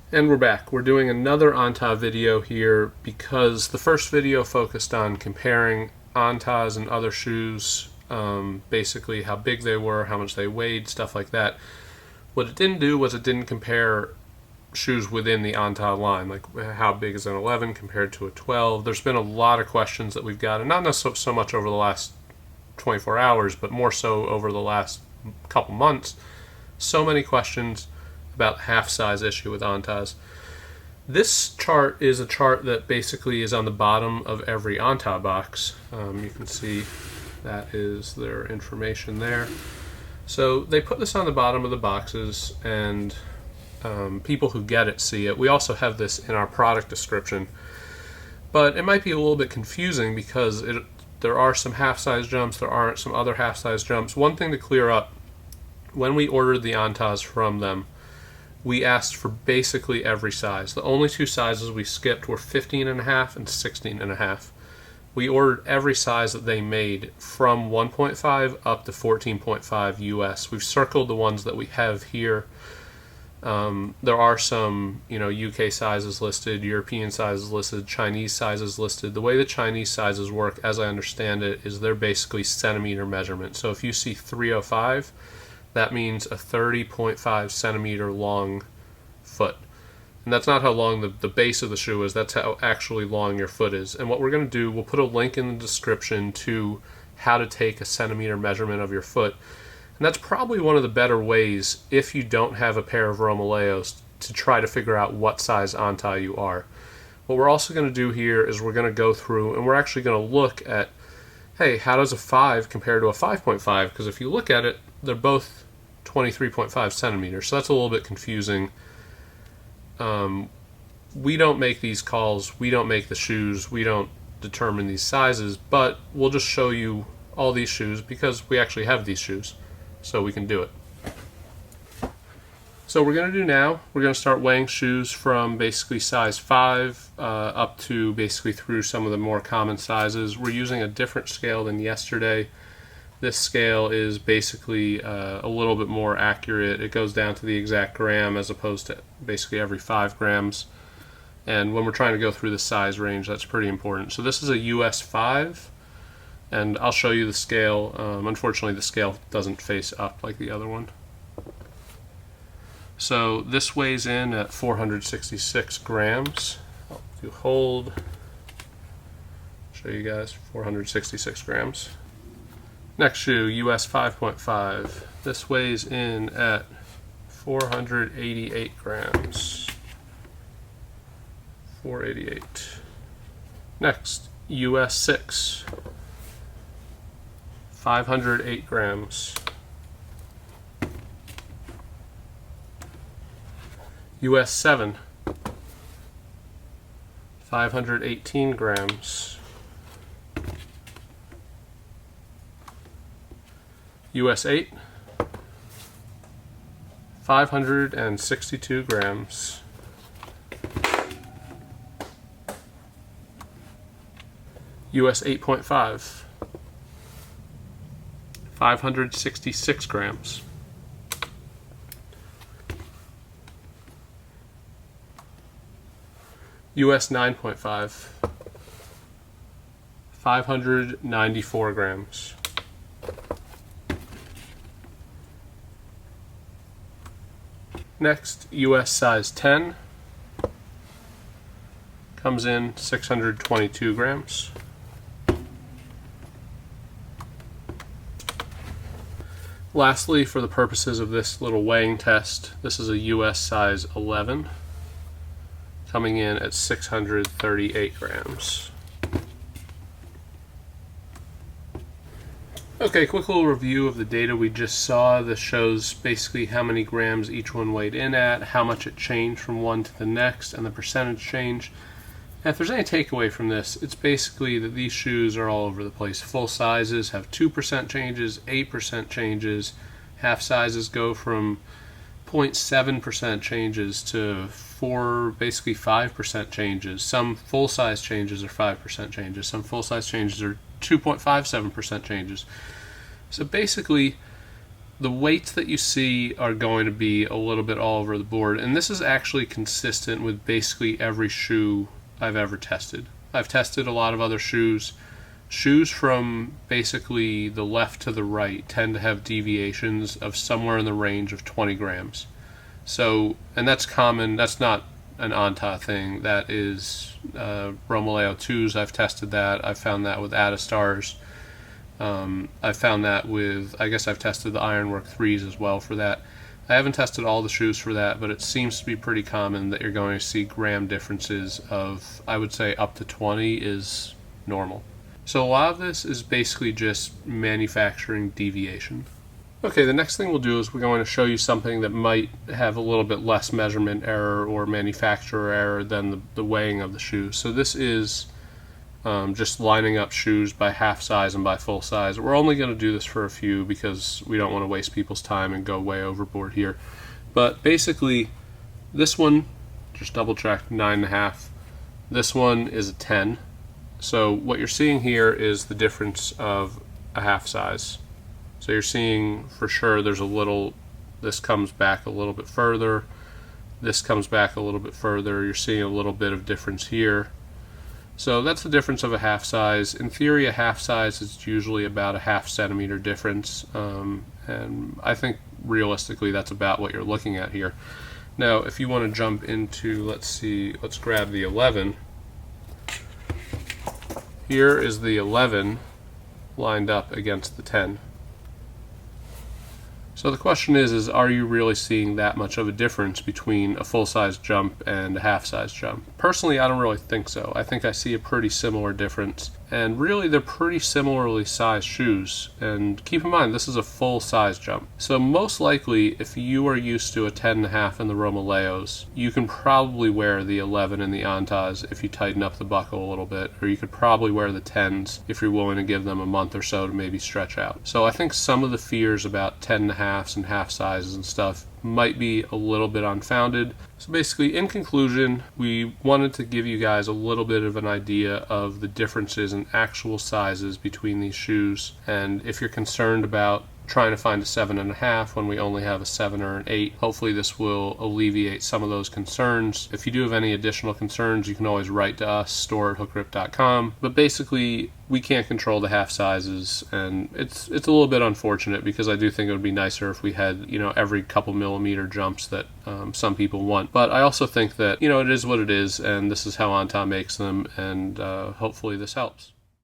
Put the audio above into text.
And we're back. We're doing another Anta video here because the first video focused on comparing Antas and other shoes, basically how big they were, how much they weighed, stuff like that. What it didn't do was it didn't compare shoes within the Anta line, like how big is an 11 compared to a 12. There's been a lot of questions that we've got, and not necessarily so much over the last 24 hours, but more so over the last couple months. So many questions about half size issue with Antas. This chart is a chart that basically is on the bottom of every Anta box. You can see that is their information there. So they put this on the bottom of the boxes, and people who get it see it. We also have this in our product description, but it might be a little bit confusing because there are some half size jumps, there aren't some other half size jumps. One thing to clear up, when we ordered the Antas from them, we asked for basically every size. The only two sizes we skipped were 15.5 and 16.5. We ordered every size that they made from 1.5 up to 14.5 US. We've circled the ones that we have here. There are some, UK sizes listed, European sizes listed, Chinese sizes listed. The way the Chinese sizes work, as I understand it, is they're basically centimeter measurement. So if you see 305, that means a 30.5 centimeter long foot. And that's not how long the base of the shoe is, that's how actually long your foot is. And what we're going to do, we'll put a link in the description to how to take a centimeter measurement of your foot. And that's probably one of the better ways, if you don't have a pair of Romaleos, to try to figure out what size Anta you are. What we're also going to do here is we're going to go through and we're actually going to look at, hey, how does a 5 compare to a 5.5? Because if you look at it, they're both 23.5 centimeters, so that's a little bit confusing. We don't make these calls, we don't make the shoes, we don't determine these sizes, but we'll just show you all these shoes because we actually have these shoes, so we can do it. So we're going to do now, we're going to start weighing shoes from basically size 5 up to basically through some of the more common sizes. We're using a different scale than yesterday. This scale is basically a little bit more accurate. It goes down to the exact gram as opposed to basically every 5 grams. And when we're trying to go through the size range, that's pretty important. So this is a US 5, and I'll show you the scale. Unfortunately, the scale doesn't face up like the other one. So this weighs in at 466 grams. I'll do hold. Show you guys 466 grams. Next shoe, US 5.5. This weighs in at 488 grams. 488. Next, US 6. 508 grams. US 7. 518 grams. US 8, 562 grams. US 8.5, 566 grams. US 9.5, 594 grams. Next, US size 10 comes in 622 grams. Lastly, for the purposes of this little weighing test, this is a US size 11 coming in at 638 grams. Okay, quick little review of the data we just saw. This shows basically how many grams each one weighed in at, how much it changed from one to the next, and the percentage change. And if there's any takeaway from this, it's basically that these shoes are all over the place. Full sizes have 2% changes, 8% changes. Half sizes go from 0.7% changes to basically 5% changes. Some full size changes are 5% changes. Some full size changes are 2.57% changes. So basically, the weights that you see are going to be a little bit all over the board, and this is actually consistent with basically every shoe I've ever tested. I've tested a lot of other shoes. Shoes from basically the left to the right tend to have deviations of somewhere in the range of 20 grams. So, and that's common. That's not an Anta thing. That is Romaleo 2s. I've tested that. I've found that with Adastars. I found that with, I guess I've tested the Ironwork 3s as well for that. I haven't tested all the shoes for that, but it seems to be pretty common that you're going to see gram differences of, I would say up to 20 is normal. So a lot of this is basically just manufacturing deviation. Okay, the next thing we'll do is we're going to show you something that might have a little bit less measurement error or manufacturer error than the weighing of the shoe. So this is just lining up shoes by half size and by full size. We're only going to do this for a few because we don't want to waste people's time and go way overboard here. But basically, this one, just double check, 9.5. This one is a 10. So what you're seeing here is the difference of a half size. So you're seeing for sure there's a little, this comes back a little bit further, this comes back a little bit further. You're seeing a little bit of difference here. So that's the difference of a half size. In theory, a half size is usually about a half centimeter difference, and I think realistically that's about what you're looking at here. Now, if you want to jump into, let's grab the 11. Here is the 11 lined up against the 10. So the question is are you really seeing that much of a difference between a full-size jump and a half-size jump? Personally, I don't really think so. I think I see a pretty similar difference, and really they're pretty similarly sized shoes. And keep in mind, this is a full-size jump. So most likely, if you are used to a 10.5 in the Romaleos, you can probably wear the 11 in the Antas if you tighten up the buckle a little bit, or you could probably wear the 10s if you're willing to give them a month or so to maybe stretch out. So I think some of the fears about 10.5 and half sizes and stuff might be a little bit unfounded. So basically, in conclusion, we wanted to give you guys a little bit of an idea of the differences in actual sizes between these shoes, and if you're concerned about trying to find a 7.5 when we only have a 7 or an 8. Hopefully this will alleviate some of those concerns. If you do have any additional concerns, you can always write to us, store@hookgrip.com. But basically, we can't control the half sizes, and it's a little bit unfortunate because I do think it would be nicer if we had, every couple millimeter jumps that some people want. But I also think that, it is what it is, and this is how Anta makes them, and hopefully this helps.